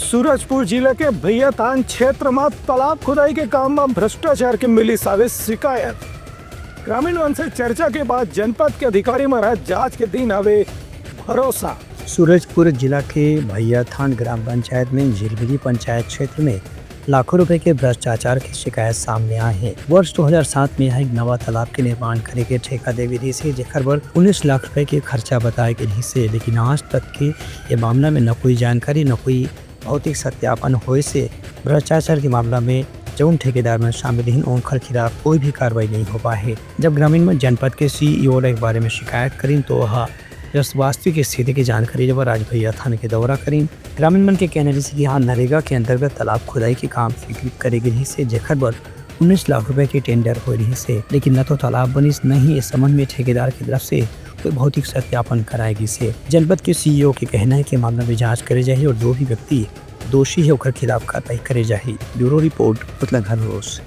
सूरजपुर जिले के भैयातान क्षेत्र में तालाब खुदाई के काम में भ्रष्टाचार की मिली साजिश शिकायत। ग्रामीण वन से चर्चा के बाद जनपद के अधिकारी महाराज जांच के दिन आवे भरोसा। सूरजपुर जिला के भैयाथान ग्राम पंचायत में झिलमिली पंचायत क्षेत्र में लाखों रुपए के भ्रष्टाचार की शिकायत सामने आई है। वर्ष 2007 में यहाँ एक नवा तालाब के निर्माण करे के ठेका दे विधि से जेकर पर 19 लाख रुपए के खर्चा बताए गए से, लेकिन आज तक के ये मामला में न कोई जानकारी न कोई भौतिक सत्यापन होए से भ्रष्टाचार के मामला में जौन ठेकेदार में शामिल हैं उनके खिलाफ कोई भी कार्रवाई नहीं हो पाई है। जब ग्रामीण में जनपद के CEO के बारे में शिकायत करें तो वह वास्तविक स्थिति की जानकारी जब आज भैयाथान के दौरा करें। ग्रामीण मन के कहने से कि यहाँ नरेगा के अंतर्गत तालाब खुदाई के काम स्वीकृत करे गई से जेकर पर 19 लाख रुपए के टेंडर हो रही से, लेकिन न तो तालाब बनिस न ही इस संबंध में ठेकेदार की तरफ से कोई भौतिक सत्यापन कराएगी से। जनपद के CEO के कहना है कि मामला में जांच करे जाए और जो भी व्यक्ति दोषी है उनके खिलाफ कार्रवाई करे जाए। ब्यूरो रिपोर्ट उत्तराखंड रोज।